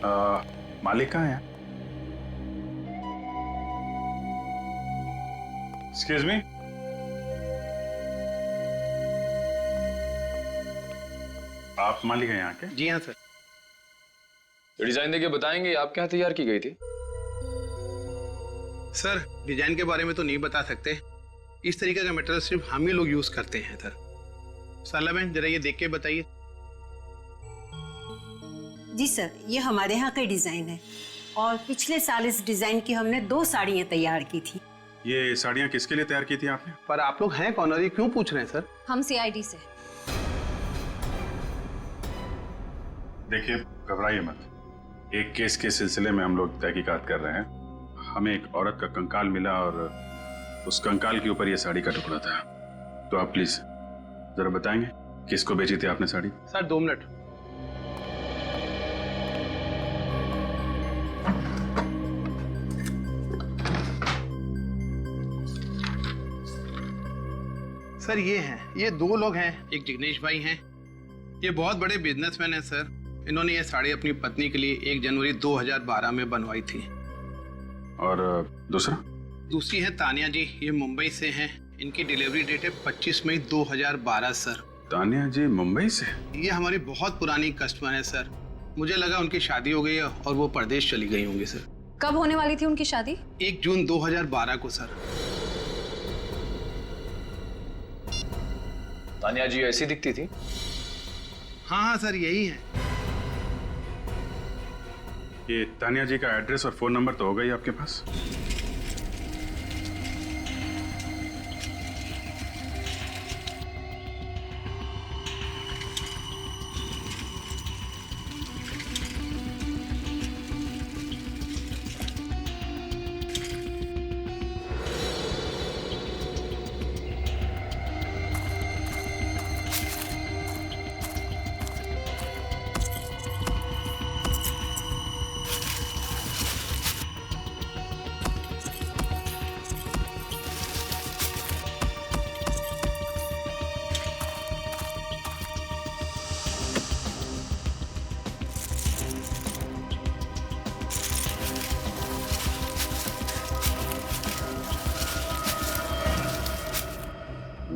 मालिक कहाँ है? Excuse me. आप मालिक हैं यहाँ के? जी हाँ सर। डिजाइन देके बताएंगे आपके यहाँ तैयार की गई थी? सर डिजाइन के बारे में तो नहीं बता सकते, इस तरीके का मटेरियल सिर्फ हम ही लोग यूज करते हैं सर। साला बहन जरा ये देख के बताइए। जी सर, ये हमारे यहाँ का डिजाइन है और पिछले साल इस डिजाइन की हमने 2 साड़ियाँ तैयार की थी। ये साड़ियाँ किसके लिए तैयार की थी आपने? पर आप लोग हैं कौन और ये क्यों पूछ रहे हैं सर? हम सीआईडी से। देखिए, घबराइए मत। एक केस के सिलसिले में हम लोग तहकीकात कर रहे हैं। हमें एक औरत का कंकाल मिला और उस कंकाल के ऊपर ये साड़ी का टुकड़ा था। तो आप प्लीज जरा बताएंगे किसको बेची थी आपने साड़ी? Sir 2 minute. सर ये 2 लोग हैं, एक जिग्नेश भाई हैं। ये बहुत बड़े बिजनेसमैन हैं सर। इन्होंने ये साड़ी अपनी पत्नी के लिए 1 जनवरी 2012 में बनवाई थी। और दूसरा? दूसरी है तानिया जी, ये मुंबई से हैं। इनकी डिलीवरी डेट है 25 मई 2012 सर। तानिया जी मुंबई से? ये हमारी बहुत पुरानी कस्टमर है सर। मुझे लगा उनकी शादी हो गई है और वो परदेश चली गई होंगी सर। कब होने वाली थी उनकी शादी? 1 जून 2012 को सर। तानिया जी ऐसी दिखती थी? हाँ सर यही है। ये तानिया जी का एड्रेस और फोन नंबर तो होगा ही आपके पास?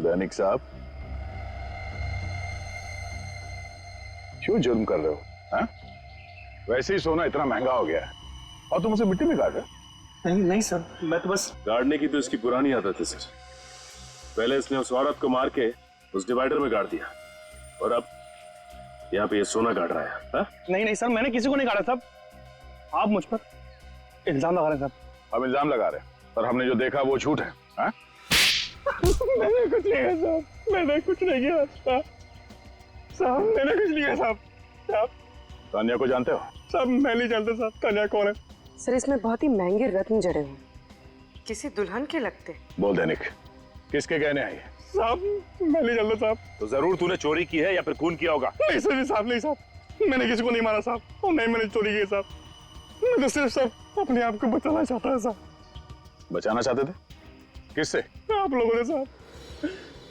दैनिक साहब, क्यों जुर्म कर रहे हो? हाँ? वैसे ही सोना इतना महंगा हो गया है और तुम उसे मिट्टी में गाड़ रहे हो। नहीं सर, मैं तो बस गाड़ने की तो इसकी पुरानी आदत है सर। पहले इसने उस औरत को मार के उस डिवाइडर में गाड़ दिया और अब यहाँ पे ये सोना गाड़ रहा है। हा? नहीं सर, मैंने किसी को नहीं काटा साहब। आप मुझ पर इल्जाम लगा रहे हैं साहब। हम इल्जाम लगा रहे हैं पर हमने जो देखा वो झूठ है। हाँ? मैंने कुछ नहीं किया साहब, मैंने कुछ नहीं किया साहब, मैंने कुछ नहीं किया साहब। तानिया को जानते हो? साहब मैं नहीं जानता साहब तानिया कौन है। सर इसमें बहुत ही महंगे रत्न जड़े हुए, किसी दुल्हन के लगते। बोल दैनिक, किसके गहने हैं ये? साहब मैं नहीं जानता साहब। तो जरूर तूने चोरी की है या फिर खून किया होगा। नहीं सर, नहीं साहब, मैंने किसी को नहीं मारा साहब और नहीं मैंने चोरी की साहब। मैं तो सिर्फ साहब अपने आप को बचाना चाहता है साहब। बचाना चाहते थे? किससे? आप लोगों ने साहब।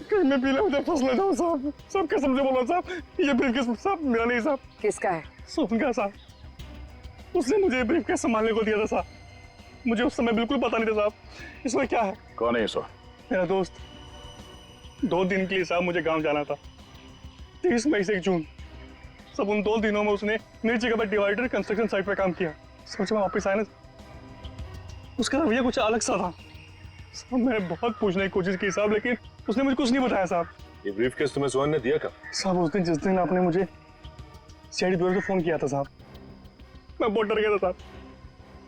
कहीं मैं पीले मुझे फंस ले जाऊं साहब। सब कसम से बोला साहब, ये ब्रीफकेस साहब मेरा नहीं साहब। किसका है? सोहन का साहब, उसने मुझे ब्रीफकेस संभालने को दिया था साहब। मुझे उस समय बिल्कुल पता नहीं था साहब इसमें क्या है। कौन है ये सोहन? मेरा दोस्त। 2 दिन के लिए साहब मुझे गांव जाना था, 30 मई से 1 जून। सब उन 2 दिनों में उसने मेरी जगह पर डिवाइडर कंस्ट्रक्शन साइट पे काम किया। सोचा मैं वापस आया ना, उसका रवैया कुछ अलग सा था साहब। मैंने बहुत पूछने की कोशिश की साहब, लेकिन उसने मुझे कुछ नहीं बताया साहब। ये ब्रीफकेस तुम्हें सोहन ने दिया कब? साहब उस दिन जिस दिन आपने मुझे सीआईडी ब्यूरो को फोन किया था साहब, मैं बहुत डर गया था साहब,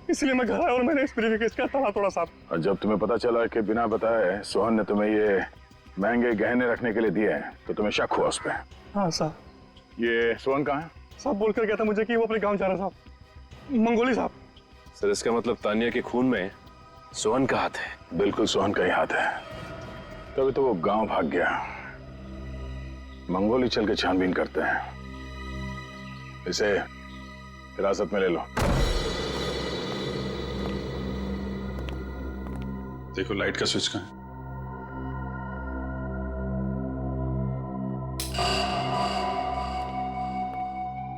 इसलिए मैं घर आया और मैंने इस ब्रीफकेस का ताला तोड़ा साहब। और जब तुम्हें पता चला कि बिना बताए सोहन ने तुम्हें ये महंगे गहने रखने के लिए दिए हैं तो तुम्हें शक हुआ उस पर? हाँ साहब। ये सोहन कहाँ है? साहब बोल कर गया था मुझे कि वो अपने गाँव जा रहा साहब, मंगोली साहब। सर इसका मतलब तानिया के खून में सोहन का हाथ है? बिल्कुल सोहन का ही हाथ है, तभी तो वो गांव भाग गया। मंगोली चल के छानबीन करते हैं, इसे हिरासत में ले लो। देखो लाइट का स्विच कहाँ है?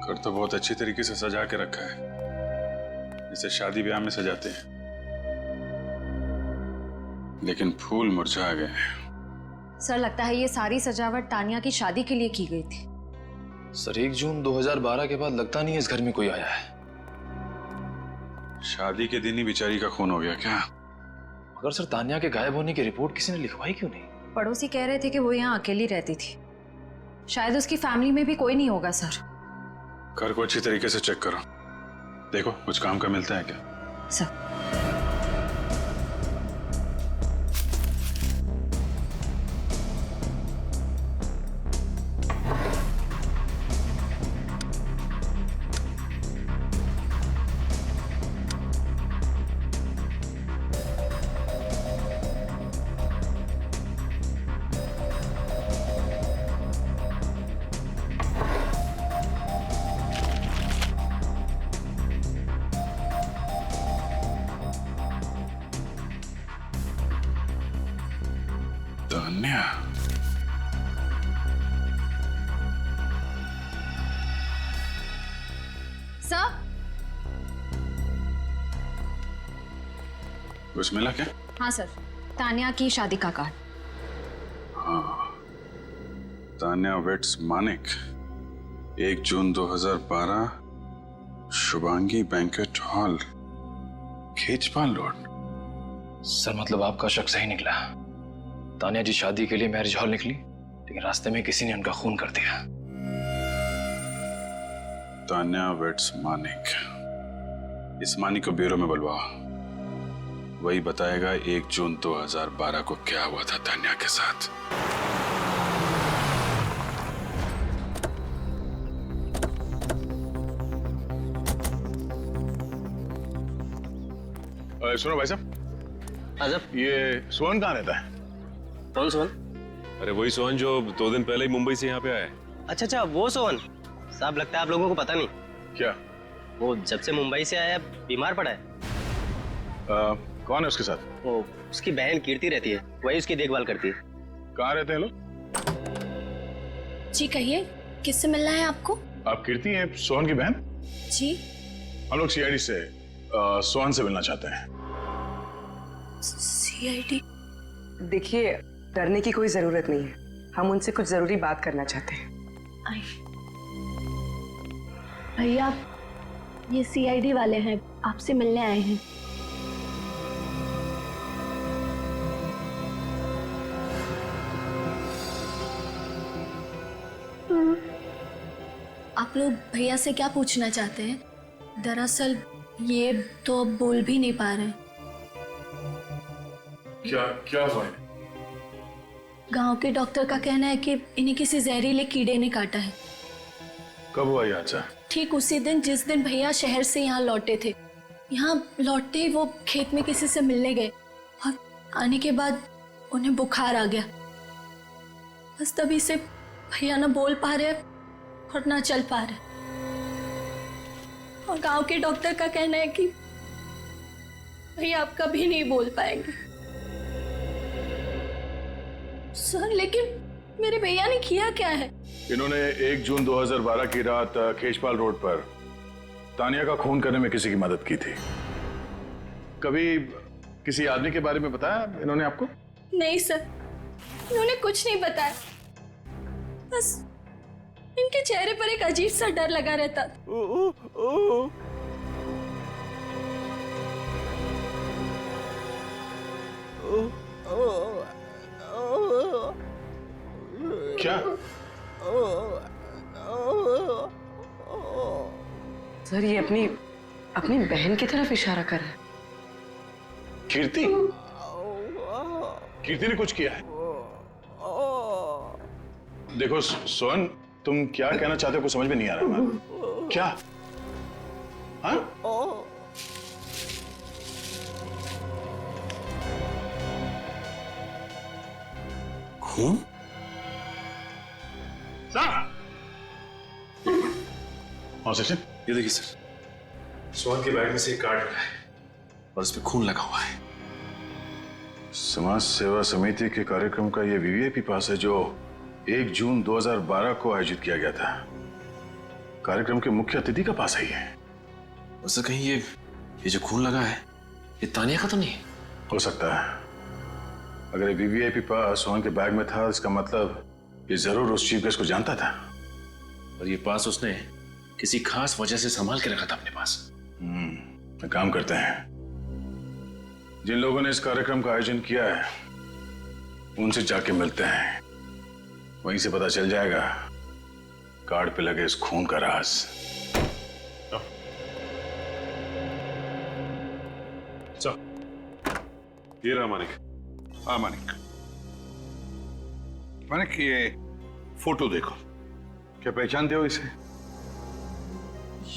घर तो बहुत अच्छी तरीके से सजा के रखा है, जैसे शादी ब्याह में सजाते हैं, लेकिन फूल मुरझा गए। सर लगता है ये सारी सजावट तानिया की शादी के लिए की गई थी। सर 1 जून 2012 के बाद लगता नहीं है इस घर में कोई आया है। शादी के दिन ही बेचारी का खून हो गया क्या? मगर सर तानिया के गायब होने की रिपोर्ट किसी ने लिखवाई क्यों नहीं? पड़ोसी कह रहे थे कि वो यहाँ अकेली रहती थी, शायद उसकी फैमिली में भी कोई नहीं होगा सर। घर को अच्छी तरीके से चेक करो, देखो कुछ काम का मिलता है क्या। सर तान्या, सर कुछ मिला क्या? हाँ सर, तानिया की शादी का card. Tanya weds Manik, 1 June 2012, Shubhangi banquet hall, Khechpal road. Sir मतलब आपका शक सही निकला। तानिया जी शादी के लिए मैरिज हॉल निकली, लेकिन रास्ते में किसी ने उनका खून कर दिया। तान्या वेट्स मानिक, इस मानिक को ब्यूरो में बुलवाओ, वही बताएगा 1 जून 2012 को क्या हुआ था तान्या के साथ। सुनो भाई साहब, आजब, ये सोहन कहाँ रहता है? कौन सोहन? अरे वही सोहन जो 2 दिन पहले ही मुंबई से यहाँ पे आया है। अच्छा अच्छा, वो सोहन साहब, लगता है आप लोगों को पता नहीं। क्या? वो जब से मुंबई से आया बीमार पड़ा है। कौन है उसके साथ? वो उसकी बहन कीर्ति रहती है, वही उसकी देखभाल करती है। कहाँ रहते हैं लोग? जी कहिए, किससे मिलना है आपको? आप कीर्ति हैं, सोहन की बहन? जी। हम लोग सीआईडी से सोहन से मिलना चाहते हैं। सीआईडी? देखिए, डरने की कोई जरूरत नहीं है, हम उनसे कुछ जरूरी बात करना चाहते हैं। भैया, ये सीआईडी वाले हैं, आपसे मिलने आए हैं। आप लोग भैया से क्या पूछना चाहते हैं? दरअसल ये तो अब बोल भी नहीं पा रहे। क्या हुआ? गांव के डॉक्टर का कहना है कि इन्हें किसी जहरीले कीड़े ने काटा है। कब हुआ ये हादसा? ठीक उसी दिन जिस दिन भैया शहर से यहाँ लौटे थे। यहाँ लौटते ही वो खेत में किसी से मिलने गए और आने के बाद उन्हें बुखार आ गया। बस तभी से भैया ना बोल पा रहे और ना चल पा रहे। और गांव के डॉक्टर का कहना है कि भैया आप कभी नहीं बोल पाएंगे। सर लेकिन मेरे भैया ने किया क्या है? इन्होंने 1 जून 2012 की रात खेचपाल रोड पर तानिया का खून करने में किसी की मदद की थी। कभी किसी आदमी के बारे में बताया इन्होंने आपको? नहीं सर, इन्होंने कुछ नहीं बताया। बस इनके चेहरे पर एक अजीब सा डर लगा रहता था। क्या? सर, ये अपनी बहन की तरफ इशारा कर रहा है। कीर्ति? कीर्ति ने कुछ किया है? देखो सोहन, तुम क्या कहना चाहते हो कुछ समझ में नहीं आ रहा है। क्या? हाँ? खून? हाँ सचिन, ये देखिए सर, सोहन के बैग में से एक कार्ड मिला है और उस पर खून लगा हुआ है। समाज सेवा समिति के कार्यक्रम का ये वीवीआईपी पास है जो 1 जून 2012 को आयोजित किया गया था। कार्यक्रम के मुख्य अतिथि का पास आई है। उससे कहीं ये जो खून लगा है ये तानिया का तो नहीं? हो सकता है। अगर ये वीवीआईपी पास सोहन के बैग में था, इसका मतलब ये जरूर उस चीफ गेस्ट को जानता था। और ये पास उसने किसी खास वजह से संभाल के रखा था अपने पास। एक काम करते हैं, जिन लोगों ने इस कार्यक्रम का आयोजन किया है उनसे जाके मिलते हैं। वहीं से पता चल जाएगा कार्ड पे लगे इस खून का राज। ये रहा मानिक। हाँ मानिक, मानिक ये फोटो देखो, क्या पहचानते हो इसे?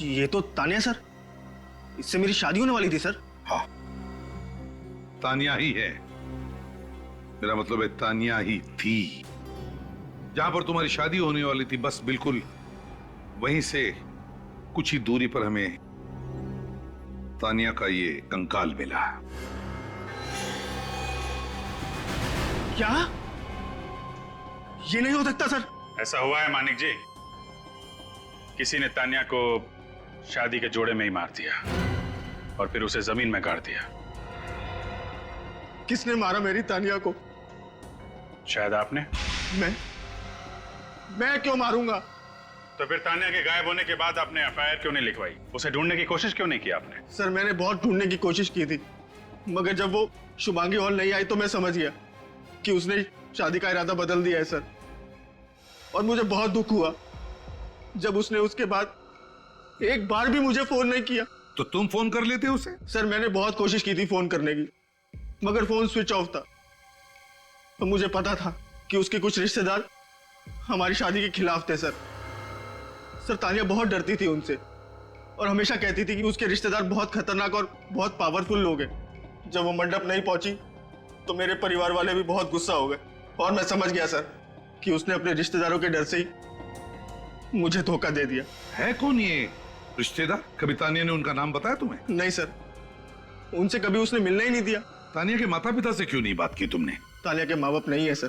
ये तो तानिया सर, इससे मेरी शादी होने वाली थी सर। हाँ, तानिया ही है। मेरा मतलब है तानिया ही थी। जहां पर तुम्हारी शादी होने वाली थी बस बिल्कुल वहीं से कुछ ही दूरी पर हमें तानिया का ये कंकाल मिला। क्या? ये नहीं हो सकता सर। ऐसा हुआ है मानिक जी, किसी ने तानिया को शादी के जोड़े में ही मार दिया और फिर उसे जमीन में गाड़ दिया। किसने मारा मेरी तानिया को? शायद आपने। मैं क्यों मारूंगा? तो फिर तानिया के गायब होने के बाद आपने एफआईआर क्यों नहीं लिखवाई? उसे ढूंढने की कोशिश क्यों नहीं की आपने? सर मैंने बहुत ढूंढने की कोशिश की थी, मगर जब वो शुभांगी हॉल नहीं आई तो मैं समझ गया कि उसने शादी का इरादा बदल दिया है सर। और मुझे बहुत दुख हुआ जब उसने उसके बाद एक बार भी मुझे फोन नहीं किया। तो तुम फोन कर लेते उसे? सर मैंने बहुत कोशिश की थी फोन करने की, मगर फोन स्विच ऑफ था। तो मुझे पता था कि उसके कुछ रिश्तेदार हमारी शादी के खिलाफ थे सर। तानिया बहुत डरती थी उनसे और हमेशा कहती थी कि उसके रिश्तेदार बहुत खतरनाक और बहुत पावरफुल लोग हैं। जब वो मंडप नहीं पहुंची तो मेरे परिवार वाले भी बहुत गुस्सा हो गए और मैं समझ गया सर कि उसने अपने रिश्तेदारों के डर से ही मुझे धोखा दे दिया। है कौन ये रिश्तेदार? कभी तानिया ने उनका नाम बताया तुम्हें? नहीं सर, उनसे कभी उसने मिलने ही नहीं दिया। तानिया के माता पिता से क्यों नहीं बात की तुमने? तानिया के माँ बाप नहीं है सर।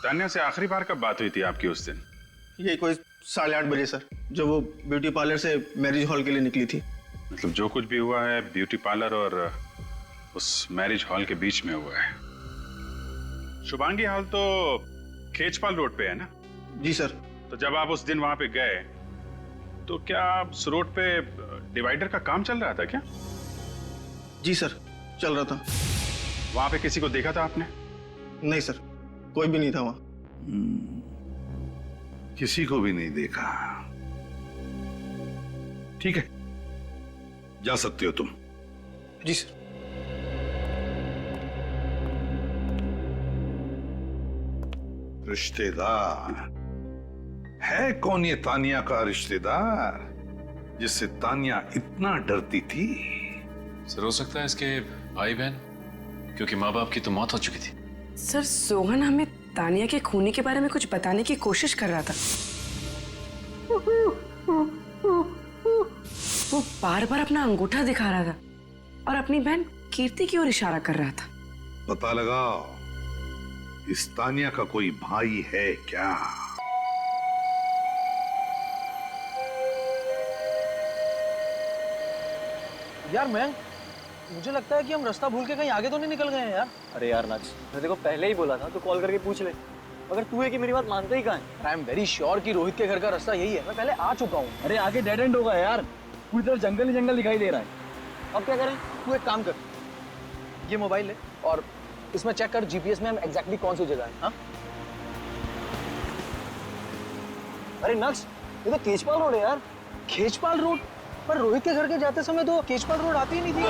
तानिया से आखिरी बार कब बात हुई थी आपकी उस दिन? ये कोई 8:30 बजे सर, जब वो ब्यूटी पार्लर से मैरिज हॉल के लिए निकली थी। मतलब जो कुछ भी हुआ है ब्यूटी पार्लर और उस मैरिज हॉल के बीच में हुआ है। शुभांगी हॉल तो खेचपाल रोड पे है ना? जी सर। तो जब आप उस दिन वहां पे गए तो क्या उस रोड पे डिवाइडर का काम चल रहा था क्या? जी सर, चल रहा था। वहां पे किसी को देखा था आपने? नहीं सर, कोई भी नहीं था वहां। किसी को भी नहीं देखा। ठीक है, जा सकते हो तुम। जी सर। रिश्तेदार है कौन ये तानिया का रिश्तेदार जिससे तानिया इतना डरती थी? सर हो सकता है इसके भाई बहन, क्योंकि माँ बाप की तो मौत हो चुकी थी। सर सोहन हमें तानिया के खूनी के बारे में कुछ बताने की कोशिश कर रहा था। वो बार बार अपना अंगूठा दिखा रहा था और अपनी बहन कीर्ति की ओर इशारा कर रहा था। पता लगाओ इस तानिया का कोई भाई है क्या? यार मैं मुझे लगता है कि हम रास्ता भूल के कहीं आगे तो नहीं निकल गए हैं यार। अरे यार नक्स, मैं देखो पहले ही बोला था तो कॉल करके पूछ ले। अगर तू है कि मेरी बात मानते ही कहाँ है? आई एम वेरी श्योर कि रोहित के घर का रास्ता यही है। मैं पहले आ चुका हूँ। अरे आगे डेड एंड होगा यार, पूरी तरफ जंगल ही जंगल दिखाई दे रहा है। अब क्या करें? तू एक काम कर, ये मोबाइल ले और इसमें चेक कर जीपीएस में हम एग्जैक्टली कौन सी जगह है। हाँ? अरे नक्स, ये तो केचपाल रोड है यार। खेचपाल रोड? पर रोहित के घर के जाते समय तो केचपाल रोड आती ही नहीं थी।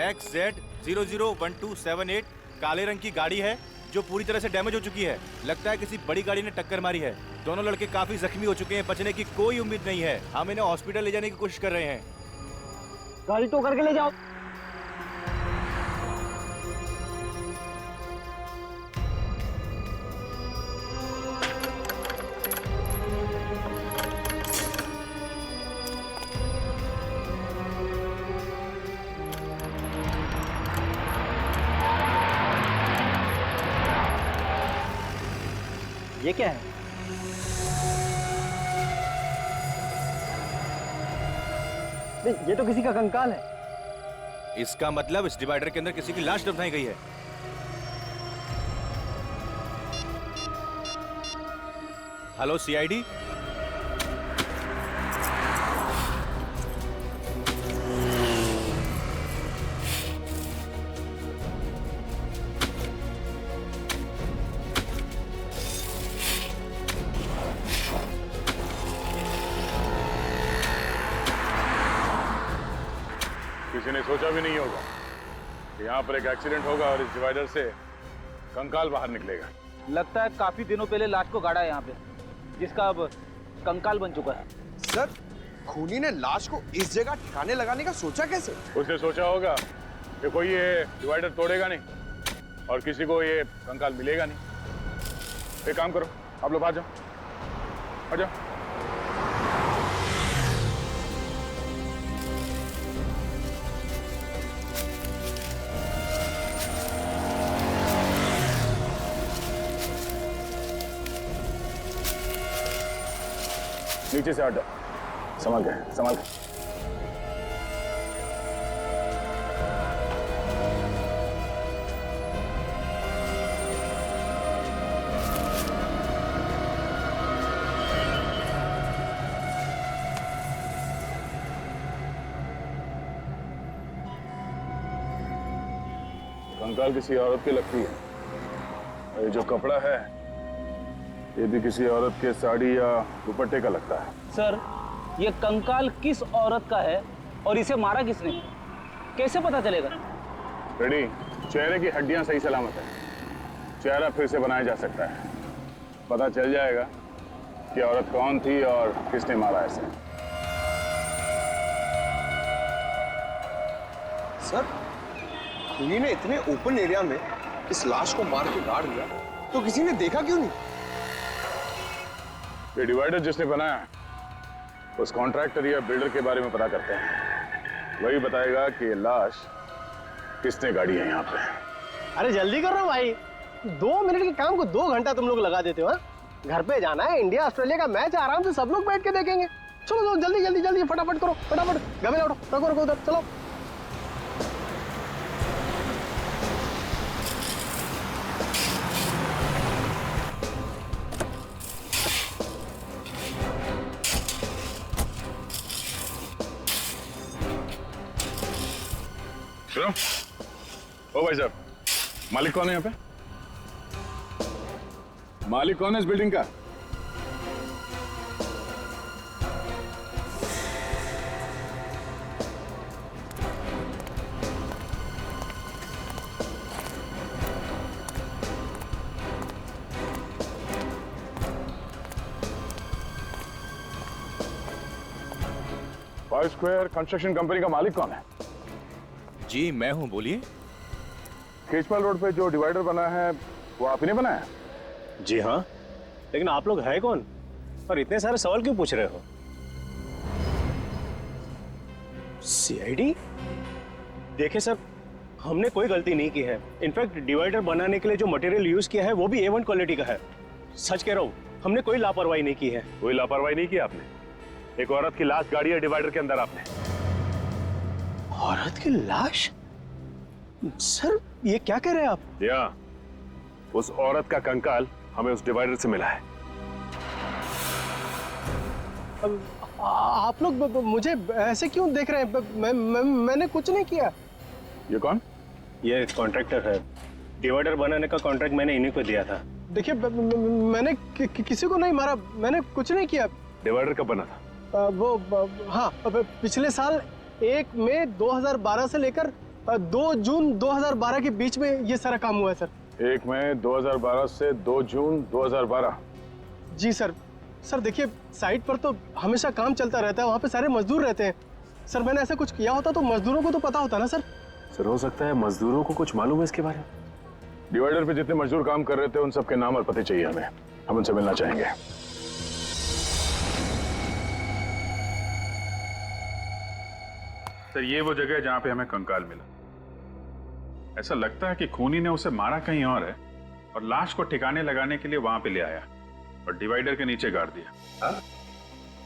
XZ001278 काले रंग की गाड़ी है जो पूरी तरह से डैमेज हो चुकी है। लगता है किसी बड़ी गाड़ी ने टक्कर मारी है। दोनों लड़के काफी जख्मी हो चुके हैं, बचने की कोई उम्मीद नहीं है। हम इन्हें हॉस्पिटल ले जाने की कोशिश कर रहे हैं। गाड़ी तो करके ले जाओ। ये क्या है? नहीं, ये तो किसी का कंकाल है। इसका मतलब इस डिवाइडर के अंदर किसी की लाश दफनाई गई है। हेलो सीआईडी, किसी ने सोचा भी नहीं होगा कि यहाँ पर एक एक्सीडेंट होगा और इस डिवाइडर से कंकाल बाहर निकलेगा। लगता है काफी दिनों पहले लाश को गाड़ा है यहाँ पे, जिसका अब कंकाल बन चुका है। सर, खूनी ने लाश को इस जगह ठिकाने लगाने का सोचा कैसे? उसने सोचा होगा कि कोई ये डिवाइडर तोड़ेगा नहीं और किसी को ये कंकाल मिलेगा नहीं। एक काम करो, आप लोग आ जाओ, आ जाओ। नीचे से हट जाओ, संभाल के, संभाल के। कंकाल किसी औरत की लगती है। और ये जो कपड़ा है ये भी किसी औरत के साड़ी या दुपट्टे का लगता है। सर, ये कंकाल किस औरत का है और इसे मारा किसने, कैसे पता चलेगा? रेडी, चेहरे की हड्डियां सही सलामत है, चेहरा फिर से बनाया जा सकता है। पता चल जाएगा कि औरत कौन थी और किसने मारा इसे। सर, खूनी ने इतने ओपन एरिया में इस लाश को मार के गाड़ दिया, तो किसी ने देखा क्यों नहीं? ये डिवाइडर जिसने बनाया है उस कॉन्ट्रैक्टर या बिल्डर के बारे में पता करते हैं। वही बताएगा कि ये लाश किसने गाड़ी है यहाँ पे। अरे जल्दी करो भाई, 2 मिनट के काम को 2 घंटा तुम लोग लगा देते हो। घर पे जाना है, इंडिया ऑस्ट्रेलिया का मैच आराम से सब लोग बैठ के देखेंगे। चलो जल्दी जल्दी जल्दी फटाफट करो, फटाफट गमे उठो, रखो रखो उधर, चलो। सुनो, ओ भाई साहब, मालिक कौन है यहाँ पे? मालिक कौन है इस बिल्डिंग का? फाइव स्क्वायर कंस्ट्रक्शन कंपनी का मालिक कौन है? जी मैं हूं, बोलिए। केजपाल रोड पे जो डिवाइडर बना है वो आप ही ने बनाया? जी हाँ, लेकिन आप लोग है कौन और इतने सारे सवाल क्यों पूछ रहे हो? सीआईडी? देखिए सर, हमने कोई गलती नहीं की है। इनफैक्ट डिवाइडर बनाने के लिए जो मटेरियल यूज किया है वो भी A1 क्वालिटी का है। सच कह रहा हूँ, हमने कोई लापरवाही नहीं की है। कोई लापरवाही नहीं की आपने? एक औरत की लाश गाड़ी है डिवाइडर के अंदर आपने। औरत की लाश? सर ये क्या कह रहे हैं आप? या उस औरत का कंकाल हमें उस डिवाइडर से मिला है। आप लोग मुझे ऐसे क्यों देख रहे हैं? मैंने कुछ नहीं किया। ये कौन? ये कॉन्ट्रैक्टर है। डिवाइडर बनाने का कॉन्ट्रैक्ट मैंने इन्हीं को दिया था। देखिए, मैंने किसी को नहीं मारा, मैंने कुछ नहीं किया। डिवाइडर कब बना था? हाँ, पिछले साल 1 मई 2012 से लेकर 2 जून 2012 के बीच में ये सारा काम हुआ है सर। 1 मई 2012 से 2 जून 2012? जी सर। सर देखिए, साइट पर तो हमेशा काम चलता रहता है, वहाँ पे सारे मजदूर रहते हैं। सर मैंने ऐसा कुछ किया होता तो मजदूरों को तो पता होता ना सर। सर हो सकता है मजदूरों को कुछ मालूम है इसके बारे में। डिवाइडर पे जितने मजदूर काम कर रहे थे उन सबके नाम और पते चाहिए हमें, हम उनसे मिलना चाहेंगे। सर ये वो जगह है जहां पे हमें कंकाल मिला। ऐसा लगता है कि खूनी ने उसे मारा कहीं और है और लाश को ठिकाने लगाने के लिए वहां पे ले आया। और डिवाइडर के नीचे गाड़ दिया। हाँ?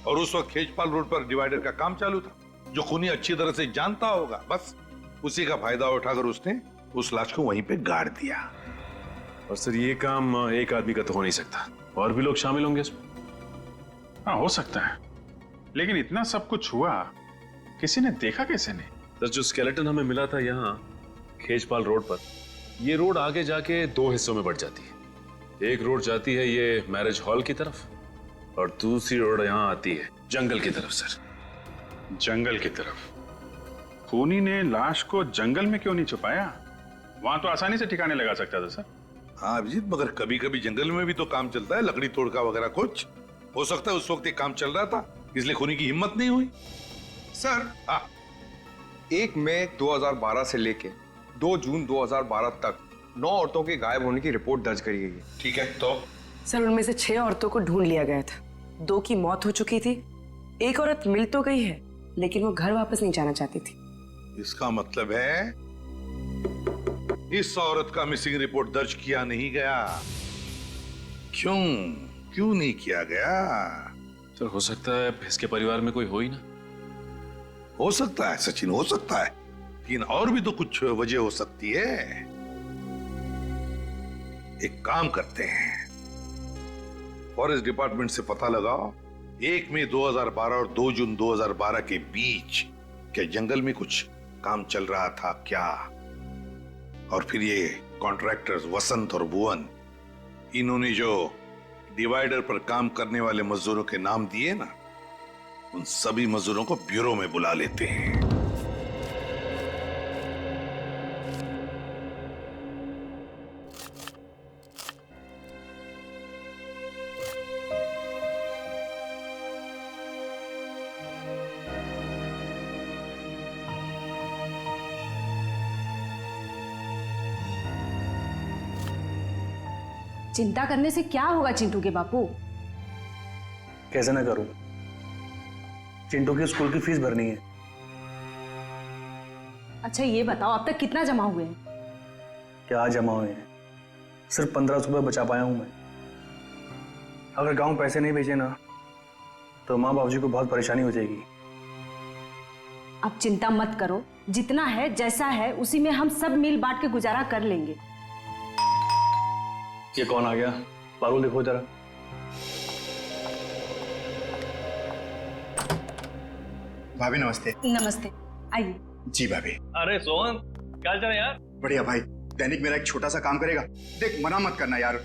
और उस वक्त खेजपाल रोड पर डिवाइडर का काम चालू था। जो खूनी अच्छी तरह से जानता होगा, बस उसी का फायदा उठाकर उसने उस लाश को वहीं पे गाड़ दिया। और सर ये काम एक आदमी का तो हो नहीं सकता, और भी लोग शामिल होंगे इसमें। हाँ हो सकता है, लेकिन इतना सब कुछ हुआ, किसी ने देखा कैसे नहीं? सर जो स्केलेटन हमें मिला था यहाँ खेजपाल रोड पर, ये रोड आगे जाके दो हिस्सों में बढ़ जाती है। एक रोड जाती है ये मैरिज हॉल की तरफ और दूसरी रोड यहाँ आती है जंगल की तरफ। सर जंगल की तरफ? खूनी ने लाश को जंगल में क्यों नहीं छुपाया? वहां तो आसानी से ठिकाने लगा सकता था सर। हाँ अभिजीत, मगर कभी कभी जंगल में भी तो काम चलता है, लकड़ी तोड़का वगैरह कुछ हो सकता है। उस वक्त ये काम चल रहा था, इसलिए खूनी की हिम्मत नहीं हुई। सर हाँ 1 मई 2012 से लेके 2 जून 2012 तक 9 औरतों के गायब होने की रिपोर्ट दर्ज करी गई है। ठीक है, तो सर उनमें से 6 औरतों को ढूंढ लिया गया था। 2 की मौत हो चुकी थी, एक औरत मिल तो गई है लेकिन वो घर वापस नहीं जाना चाहती थी। इसका मतलब है इस औरत का मिसिंग रिपोर्ट दर्ज किया नहीं गया। क्यों नहीं किया गया? सर हो सकता है इसके परिवार में कोई हो ही ना। हो सकता है सचिन, हो सकता है, लेकिन और भी तो कुछ वजह हो सकती है। एक काम करते हैं, फॉरेस्ट डिपार्टमेंट से पता लगाओ 1 मई 2012 और 2 जून 2012 के बीच क्या जंगल में कुछ काम चल रहा था क्या? और फिर ये कॉन्ट्रैक्टर्स वसंत और भुवन, इन्होंने जो डिवाइडर पर काम करने वाले मजदूरों के नाम दिए ना, उन सभी मजदूरों को ब्यूरो में बुला लेते हैं। चिंता करने से क्या होगा चिंटू के बापू? कैसे ना करूं, चिंटू की स्कूल की फीस भरनी है। अच्छा ये बताओ अब तक कितना जमा हुए हैं? क्या जमा हुए हैं? सिर्फ 1500 रुपये बचा पाया हूं मैं। अगर गांव पैसे नहीं भेजे ना तो माँ बाबूजी को बहुत परेशानी हो जाएगी। अब चिंता मत करो, जितना है जैसा है उसी में हम सब मिल बांट के गुजारा कर लेंगे। ये कौन आ गया? पारुल देखो जरा। भाभी नमस्ते। नमस्ते, आइए। जी भाभी। अरे सोहन, क्या चल रहा है यार? बढ़िया भाई, दैनिक मेरा एक छोटा सा काम करेगा। देख मना मत करना यार,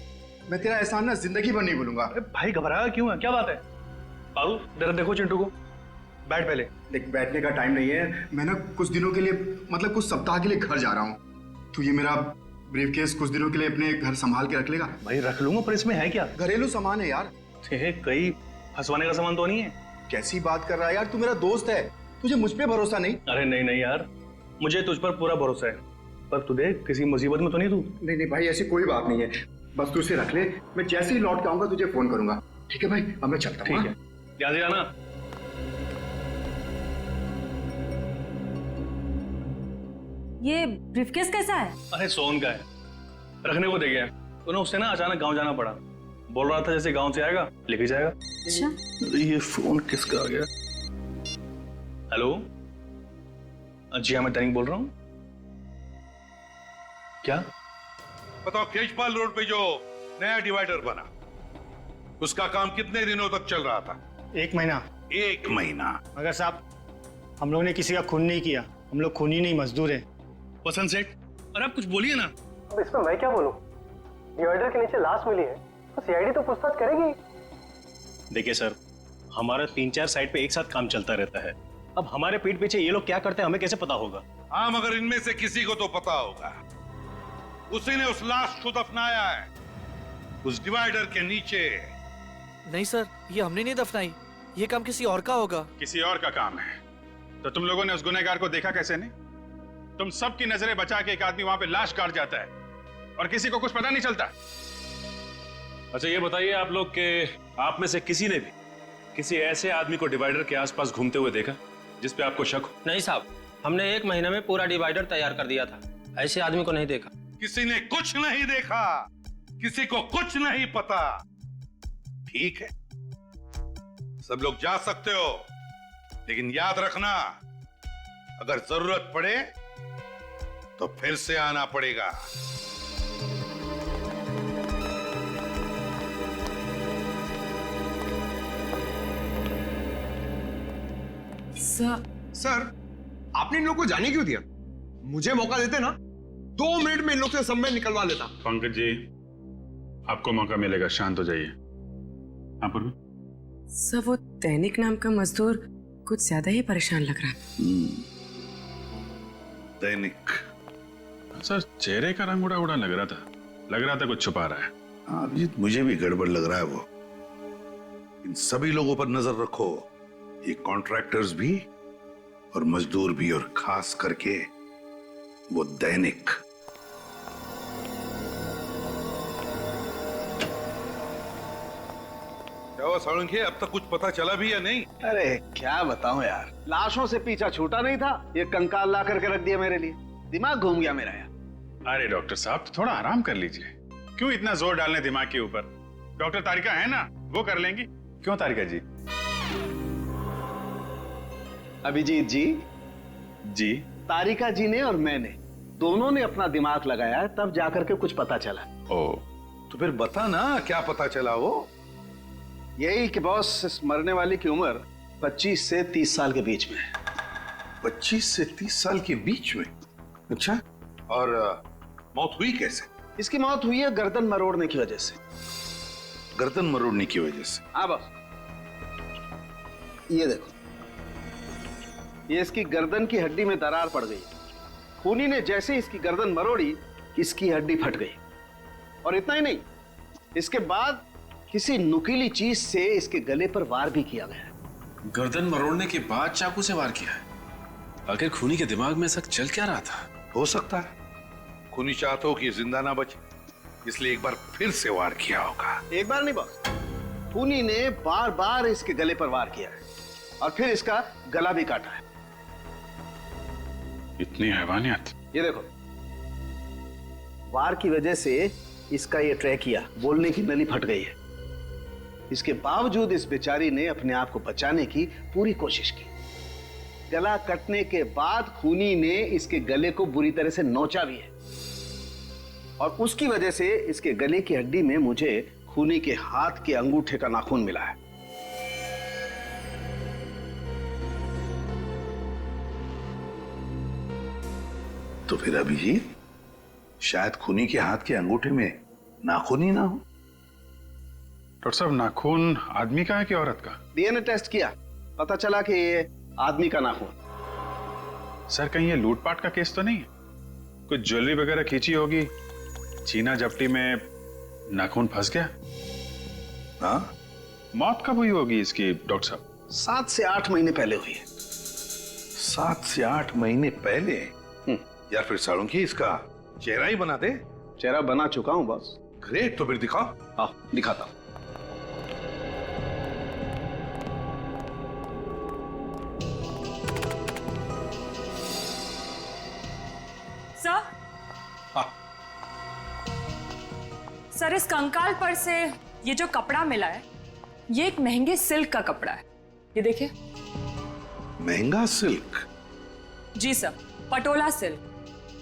मैं तेरा एहसान ना जिंदगी भर नहीं भूलूंगा। अरे भाई घबराया क्यों है? क्या बात है? पारुल जरा देखो चिंटू को। बैठ पहले। देख बैठने का टाइम नहीं है, मैं ना कुछ दिनों के लिए, मतलब कुछ सप्ताह के लिए घर जा रहा हूँ। तो ये मेरा ब्रीफकेस कुछ दिनों के लिए अपने घर संभाल के रख लेगा? भाई रख लूंगा, पर इसमें है क्या? घरेलू सामान है यार। कहीं फंसवाने का सामान तो नहीं है? कैसी बात कर रहा है यार, तू मेरा दोस्त है, तुझे मुझ पे भरोसा नहीं? अरे नहीं यार, मुझे तुझ पर पूरा भरोसा है, पर तू देख किसी मुसीबत में तो नहीं तू? नहीं भाई, ऐसी कोई बात नहीं है, बस तू इसे रख ले, मैं जैसे ही लौट के आऊंगा तुझे फोन करूंगा। ठीक है भाई, अब मैं चलता हूँ। ठीक है, ध्यान से आना। ये ब्रीफकेस कैसा है? अरे सोन का है, रखने को दे गया। तो ना उससे ना अचानक गांव जाना पड़ा, बोल रहा था जैसे गांव से आएगा लेके जाएगा। अच्छा ये फोन किसका आ गया? हेलो, जी हाँ मैं दैनिक बोल रहा हूँ। क्या? बताओ, केजपाल रोड पे जो नया डिवाइडर बना उसका काम कितने दिनों तक चल रहा था? 1 महीना। 1 महीना? मगर साहब हम लोग ने किसी का खून नहीं किया, हम लोग खूनी नहीं मजदूर हैं। वसंत सेठ, और आप कुछ बोलिए ना। अब इसमें मैं क्या बोलूं? डिवाइडर के नीचे लाश मिली है तो सीआईडी तो पूछताछ करेगी। देखिए सर, हमारा 3-4 साइट पे एक साथ काम चलता रहता है। अब हमारे पीठ पीछे ये लोग क्या करते हैं हमें कैसे पता होगा? हाँ, मगर इनमें से किसी को तो पता होगा। उसी ने उस लाश को दफनाया है उस डिवाइडर के नीचे। नहीं सर, ये हमने नहीं दफनाई, ये काम किसी और का होगा। किसी और का काम है तो तुम लोगों ने उस गुनहगार को देखा कैसे नहीं? तुम सबकी नजरें बचा के एक आदमी वहां पे लाश काट जाता है और किसी को कुछ पता नहीं चलता। अच्छा ये बताइए आप लोग के आप में से किसी ने भी किसी ऐसे आदमी को डिवाइडर के आसपास घूमते हुए देखा जिस पे आपको शक हो? नहीं साहब, हमने 1 महीने में पूरा डिवाइडर तैयार कर दिया था, ऐसे आदमी को नहीं देखा। किसी ने कुछ नहीं देखा, किसी को कुछ नहीं पता। ठीक है, सब लोग जा सकते हो, लेकिन याद रखना अगर जरूरत पड़े तो फिर से आना पड़ेगा। सर, आपने इन लोग को जाने क्यों दिया? मुझे मौका देते ना, 2 मिनट में इन लोग से संबंध निकलवा लेता। पंकज जी, आपको मौका मिलेगा, शांत हो जाइए। हाँ पूर्वी। सर, वो दैनिक नाम का मजदूर कुछ ज्यादा ही परेशान लग रहा है। दैनिक? सर, चेहरे का रंग उड़ा उड़ा लग रहा था कुछ छुपा रहा है। हाँ अभिजीत, मुझे भी गड़बड़ लग रहा है वो। इन सभी लोगों पर नजर रखो, ये कॉन्ट्रैक्टर्स भी और मजदूर भी, और खास करके वो दैनिक। क्या हुआ साळुंखे, अब तक कुछ पता चला भी या नहीं? अरे क्या बताऊं यार, लाशों से पीछा छूटा नहीं था, ये कंकाल ला करके रख दिया मेरे लिए। दिमाग घूम गया मेरा यार। अरे डॉक्टर साहब, तो थोड़ा आराम कर लीजिए, क्यों इतना जोर डालने दिमाग के ऊपर? डॉक्टर तारिका है ना, वो कर लेंगी। क्यों तारिका जी? अभिजीत जी, जी तारिका जी ने और मैंने दोनों ने अपना दिमाग लगाया, तब जाकर के कुछ पता चला। ओ, तो फिर बता ना, क्या पता चला? वो यही कि बॉस, इस मरने वाली की उम्र 25 से 30 साल के बीच में है। 25 से 30 साल के बीच में? अच्छा, और मौत हुई कैसे? इसकी मौत हुई है गर्दन मरोड़ने की वजह से। गर्दन मरोड़ने की वजह से? हाँ बॉस, ये देखो, ये इसकी गर्दन की हड्डी में दरार पड़ गई। खूनी ने जैसे इसकी गर्दन मरोड़ी, इसकी हड्डी फट गई। और इतना ही नहीं, इसके बाद किसी नुकीली चीज से इसके गले पर वार भी किया गया। गर्दन मरोड़ने के बाद चाकू से वार किया है? आखिर खूनी के दिमाग में ऐसा चल क्या रहा था? हो सकता है खूनी चाहता हो कि जिंदा ना बचे, इसलिए एक बार फिर से वार किया होगा। एक बार नहीं बॉस, खूनी ने बार बार इसके गले पर वार किया है और फिर इसका गला भी काटा है। इतनी हैवानियत! ये देखो, वार की वजह से इसका ये ट्रैकिया, बोलने की नली फट गई है। इसके बावजूद इस बेचारी ने अपने आप को बचाने की पूरी कोशिश की। गला कटने के बाद खूनी ने इसके गले को बुरी तरह से नोचा भी है, और उसकी वजह से इसके गले की हड्डी में मुझे खूनी के हाथ के अंगूठे का नाखून मिला है। तो फिर अभिजीत, शायद खूनी के हाथ के अंगूठे में नाखून ही ना हो। डॉक्टर साहब, नाखून आदमी का है कि औरत का? डीएनए टेस्ट किया, पता चला कि ये आदमी का नाखून। सर, कहीं ये लूटपाट का केस तो नहीं है? कुछ ज्वेलरी वगैरह खींची होगी, छीना झपटी में नाखून फंस गया? हाँ? मौत कब हुई होगी इसकी डॉक्टर साहब? 7 से 8 महीने पहले हुई है। 7 से 8 महीने पहले? यार फिर साळुंखे, इसका चेहरा ही बना दे। चेहरा बना चुका हूं बॉस। ग्रेट, तो फिर दिखाओ। हाँ, दिखाता हूं। सर, सर, इस कंकाल पर से ये जो कपड़ा मिला है, ये एक महंगे सिल्क का कपड़ा है। ये देखिए। महंगा सिल्क? जी सर, पटोला सिल्क।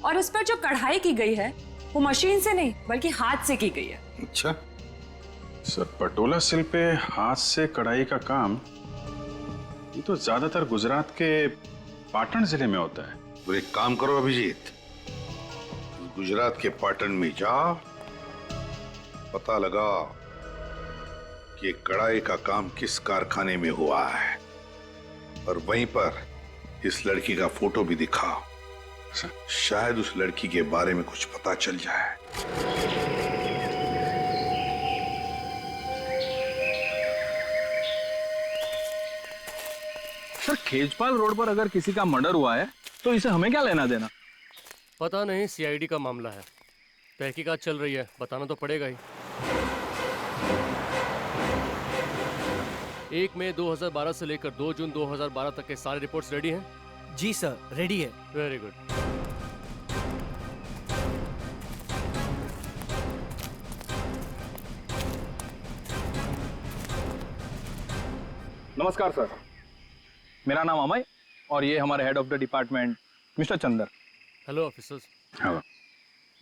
और इस पर जो कढ़ाई की गई है, वो मशीन से नहीं बल्कि हाथ से की गई है। अच्छा सर, पटोला सिल्क पे हाथ से कढ़ाई का काम, ये तो ज्यादातर गुजरात के पाटन जिले में होता है। तो एक काम करो अभिजीत, गुजरात के पाटन में जाओ, पता लगाओ कि कढ़ाई का काम किस कारखाने में हुआ है, और वहीं पर इस लड़की का फोटो भी दिखाओ। शायद उस लड़की के बारे में कुछ पता चल जाए। सर, खेजपाल रोड पर अगर किसी का मर्डर हुआ है तो इसे हमें क्या लेना देना? पता नहीं, सीआईडी का मामला है, तहकीकात चल रही है, बताना तो पड़ेगा ही। 1 मई 2012 से लेकर 2 जून 2012 तक के सारे रिपोर्ट्स रेडी हैं? जी सर, रेडी है। Very good. नमस्कार सर, मेरा नाम अमय और ये हमारे head of the department mister Chander. Hello officers. हाँ।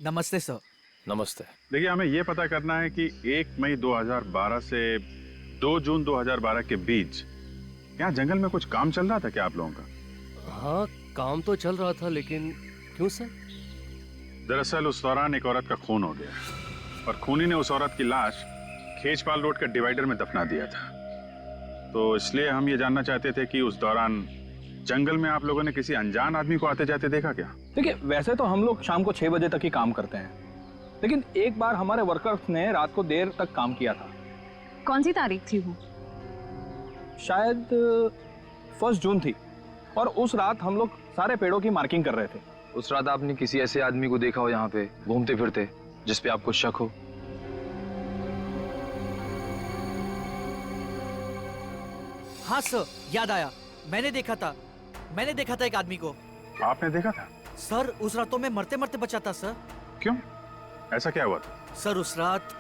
नमस्ते सर। नमस्ते। देखिए, हमें ये पता करना है कि 1 मई 2012 से 2 जून 2012 के बीच यहाँ जंगल में कुछ काम चल रहा था क्या आप लोगों का? हाँ, काम तो चल रहा था, लेकिन क्यों सर? दरअसल उस दौरान एक औरत का खून हो गया और खूनी ने उस औरत की लाश खेजपाल रोड के डिवाइडर में दफना दिया था। तो इसलिए हम ये जानना चाहते थे कि उस दौरान जंगल में आप लोगों ने किसी अनजान आदमी को आते जाते देखा क्या? देखिए, वैसे तो हम लोग शाम को 6 बजे तक ही काम करते हैं, लेकिन एक बार हमारे वर्कर्स ने रात को देर तक काम किया था। कौन सी तारीख थी वो? शायद 1 जून थी और उस रात हम लोग सारे पेड़ों की मार्किंग कर रहे थे। उस रात आपने किसी ऐसे आदमी को देखा हो यहाँ पे घूमते फिरते जिस पे आपको शक हो? हाँ सर, याद आया, मैंने देखा था एक आदमी को। आपने देखा था? सर, उस रात तो मैं मरते मरते बचा था सर। क्यों, ऐसा क्या हुआ था? सर, उस रात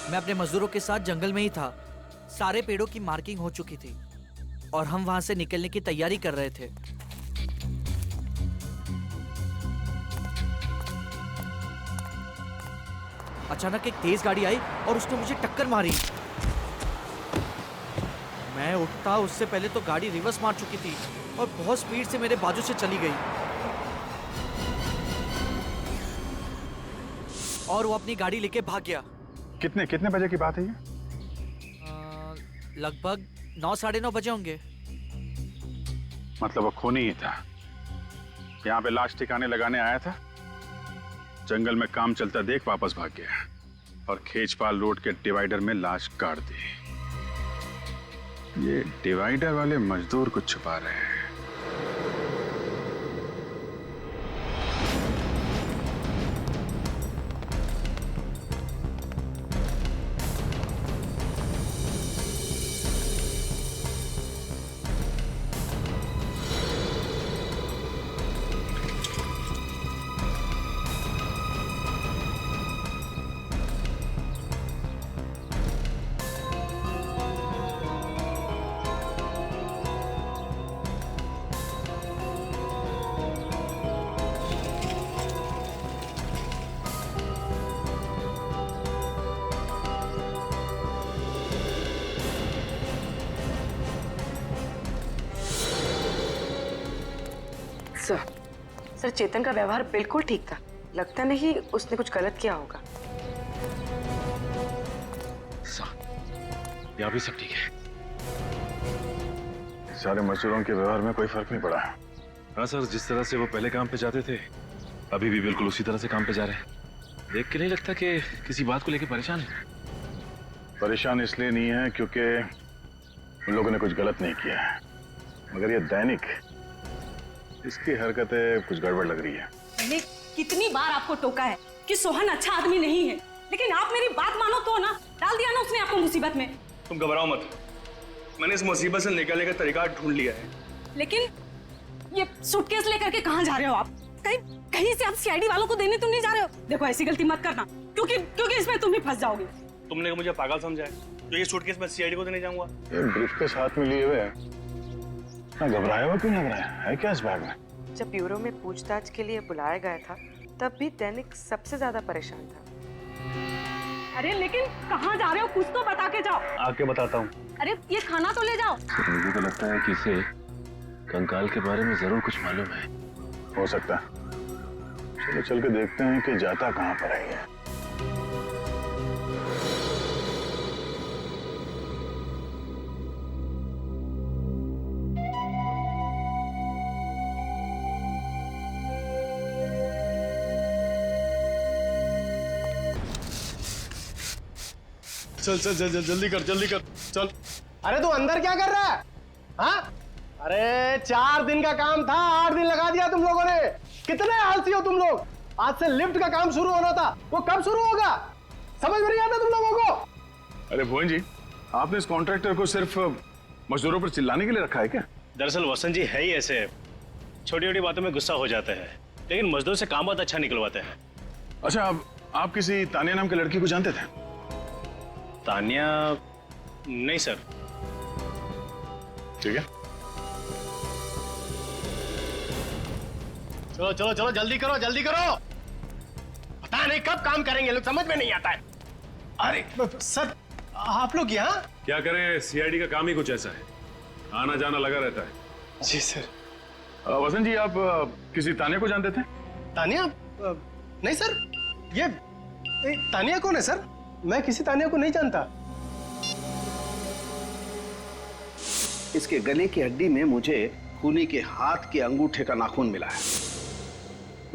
मैं अपने मजदूरों के साथ जंगल में ही था। सारे पेड़ों की मार्किंग हो चुकी थी और हम वहां से निकलने की तैयारी कर रहे थे। अचानक एक तेज गाड़ी आई और उसने मुझे टक्कर मारी। मैं उठता उससे पहले तो गाड़ी रिवर्स मार चुकी थी और बहुत स्पीड से मेरे बाजू से चली गई और वो अपनी गाड़ी लेके भाग गया। कितने बजे की बात है ये? लगभग 9 साढ़े 9 बजे होंगे। मतलब वो खूनी ही था, यहाँ पे लाश ठिकाने लगाने आया था, जंगल में काम चलता देख वापस भाग गया और खेजपाल रोड के डिवाइडर में लाश गाड़ दी। ये डिवाइडर वाले मजदूर कुछ छुपा रहे हैं। सर, चेतन का व्यवहार बिल्कुल ठीक था। लगता नहीं उसने कुछ गलत किया होगा। यहाँ भी सब ठीक है। सारे मजदूरों के व्यवहार में कोई फर्क नहीं पड़ा। हाँ सर, जिस तरह से वो पहले काम पे जाते थे अभी भी बिल्कुल उसी तरह से काम पे जा रहे हैं। देख के नहीं लगता कि किसी बात को लेकर परेशान है। परेशान इसलिए नहीं है क्योंकि उन लोगों ने कुछ गलत नहीं किया है, मगर ये दैनिक, इसकी हरकतें कुछ गड़बड़ लग रही है। मैंने कितनी बार आपको टोका है कि सोहन अच्छा आदमी नहीं है, लेकिन आप मेरी बात मानो तो ना, डाल दिया ना उसने आपको मुसीबत में। तुम घबराओ मत, मैंने इस मुसीबत से निकलने का तरीका ढूंढ लिया है। लेकिन ये सूटकेस लेकर के कहाँ जा रहे हो आप? कहीं से आप सीआईडी वालों को देने तो नहीं जा रहे हो? देखो, ऐसी गलती मत करना, क्योंकि इसमें तुम ही फंस जाओगे। तुमने मुझे पागल समझा है तो ये सूटकेस मैं सीआईडी को देने जाऊंगा? ये ब्रीफकेस हाथ में लिए हुए है, ना घबराया हुआ क्यों लग रहा है क्या इस बैग में? जब ब्यूरो में पूछताछ के लिए बुलाया गया था तब भी दैनिक सबसे ज्यादा परेशान था। अरे लेकिन कहाँ जा रहे हो? कुछ तो बता के जाओ। आके बताता हूँ। अरे ये खाना तो ले जाओ। मुझे तो लगता है कि इसे कंकाल के बारे में जरूर कुछ मालूम है। हो सकता है, चलो चल के देखते हैं कि जाता कहाँ पर है ये। चल जल्दी कर चल। अरे तू अंदर क्या कर रहा है? हाँ, अरे 4 दिन का काम था, 8 दिन लगा दिया तुम लोगों ने। कितने आलसी हो तुम लोग। आज से लिफ्ट का काम शुरू होना था, वो कब शुरू होगा? समझ में नहीं आता तुम लोगों को? अरे भुवन जी, आपने इस कॉन्ट्रैक्टर को सिर्फ मजदूरों पर चिल्लाने के लिए रखा है क्या? दरअसल वसंत जी है ही ऐसे, छोटी छोटी बातों में गुस्सा हो जाते हैं, लेकिन मजदूर से काम बहुत अच्छा निकलवाते हैं। अच्छा, आप किसी तानिया नाम के लड़की को जानते थे? तानिया? नहीं सर। ठीक है? चलो चलो चलो, जल्दी करो जल्दी करो। पता नहीं कब काम करेंगे लोग, समझ में नहीं आता है। अरे सर, आप लोग यहाँ? क्या करें, सीआईडी का काम ही कुछ ऐसा है, आना जाना लगा रहता है। जी सर। वसंत जी, आप किसी तानिया को जानते थे? तानिया? नहीं सर, ये तानिया कौन है सर? मैं किसी तानिया को नहीं जानता। इसके गले की हड्डी में मुझे खूनी के हाथ के अंगूठे का नाखून मिला है।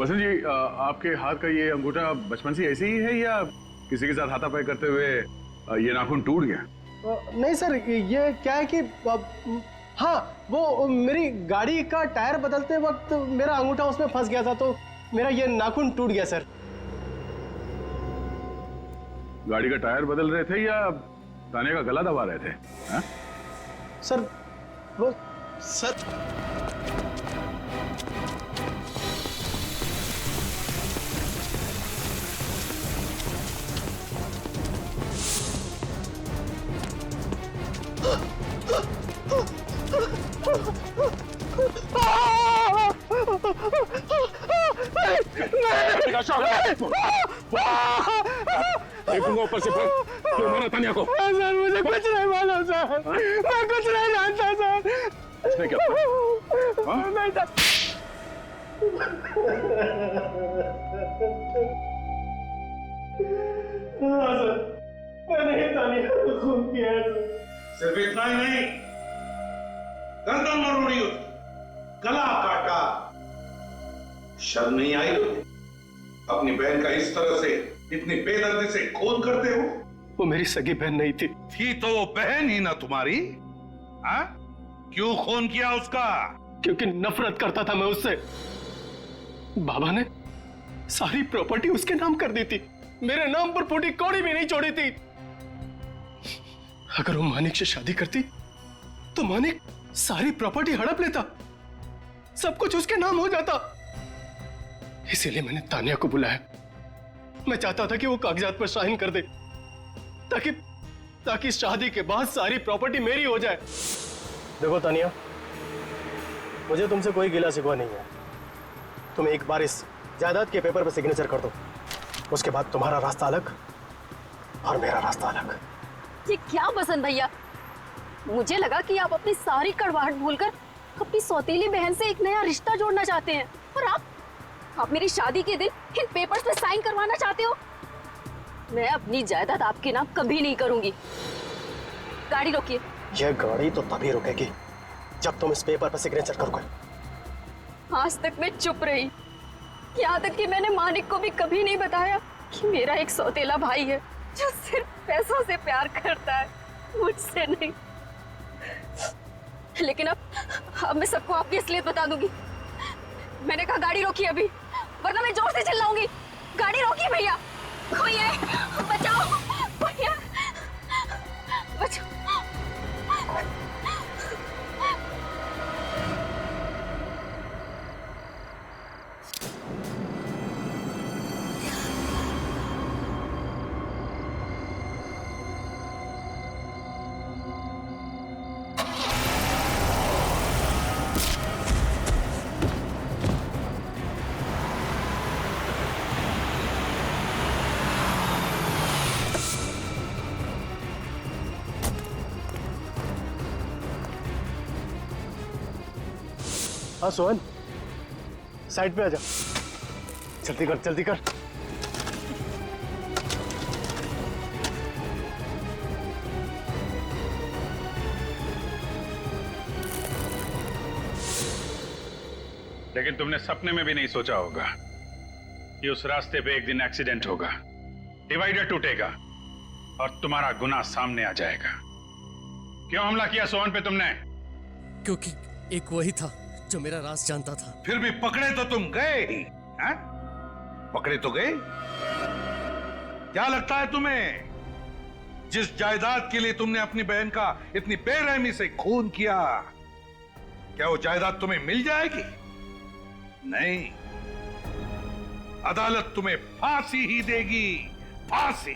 वसंत जी, आपके हाथ का ये अंगूठा बचपन से ऐसे ही है या किसी के साथ हाथापाई करते हुए ये नाखून टूट गया? नहीं सर, ये क्या है कि हाँ, वो मेरी गाड़ी का टायर बदलते वक्त मेरा अंगूठा उसमें फंस गया था, तो मेरा ये नाखून टूट गया सर। गाड़ी का टायर बदल रहे थे या तानिया का गला दबा रहे थे? हा? सर वो सर देखूंगा ऊपर से फिर क्यों मारा तानिया को? सर मुझे कुछ नहीं मालूम सर, मैं कुछ नहीं जानता सर। इसने क्या नहीं सर। हाँ सर, मैंने तानिया को खून किया है सर। सिर्फ इतना ही नहीं, गर्दन मरोड़ी उसकी, गला काटा। शर्म नहीं आई तुम्हें? अपनी बहन का इस तरह से, इतनी बेदर्दी से खून करते हो? वो मेरी सगी बहन नहीं थी। थी तो वो बहन ही ना तुम्हारी? हाँ? क्यों खून किया उसका? क्योंकि नफरत करता था मैं उससे। बाबा ने सारी प्रॉपर्टी उसके नाम कर दी थी, मेरे नाम पर फूटी कौड़ी भी नहीं छोड़ी थी। अगर वो मानिक से शादी करती तो मानिक सारी प्रॉपर्टी हड़प लेता, सब कुछ उसके नाम हो जाता। इसीलिए मैंने तानिया को बुलाया। मैं चाहता था कि वो कागजात पर साइन कर दे, ताकि शादी के बाद सारी प्रॉपर्टी मेरी हो जाए। देखो तानिया, मुझे तुमसे कोई गिला शिकवा नहीं है। तुम एक बार इस जायदाद के पेपर पर सिग्नेचर कर दो, उसके बाद तुम्हारा रास्ता अलग और मेरा रास्ता अलग। ये क्या बसंत भैया, मुझे लगा कि आप अपनी सारी कड़वाहट भूलकर अपनी सौतेली बहन से एक नया रिश्ता जोड़ना चाहते हैं, और आप मेरी शादी के दिन इन पेपर्स पे साइन करवाना चाहते हो। मैं अपनी जायदाद आपके नाम कभी नहीं करूंगी। गाड़ी रोकिए। यह गाड़ी तो तभी रुकेगी जब तुम इस पेपर पर सिग्नेचर करोगे। आज तक मैं चुप रही, यहाँ तक कि मैंने मानिक को भी कभी नहीं बताया कि मेरा एक सौतेला भाई है जो सिर्फ पैसों से प्यार करता है, मुझसे नहीं। लेकिन अब मैं सबको आपकी असलियत बता दूंगी। मैंने कहा गाड़ी रोकी अभी, वरना मैं जोर से चिल्लाऊंगी। गाड़ी रोकी भैया, कोई है, बचाओ भैया, बचाओ। हाँ सोहन, साइड पे आ जा, जल्दी कर जल्दी कर। लेकिन तुमने सपने में भी नहीं सोचा होगा कि उस रास्ते पे एक दिन एक्सीडेंट होगा, डिवाइडर टूटेगा और तुम्हारा गुनाह सामने आ जाएगा। क्यों हमला किया सोहन पे तुमने? क्योंकि एक वही था जो मेरा राज जानता था। फिर भी पकड़े तो तुम गए ही, हैं? पकड़े तो गए। क्या लगता है तुम्हें, जिस जायदाद के लिए तुमने अपनी बहन का इतनी बेरहमी से खून किया, क्या वो जायदाद तुम्हें मिल जाएगी? नहीं, अदालत तुम्हें फांसी ही देगी, फांसी।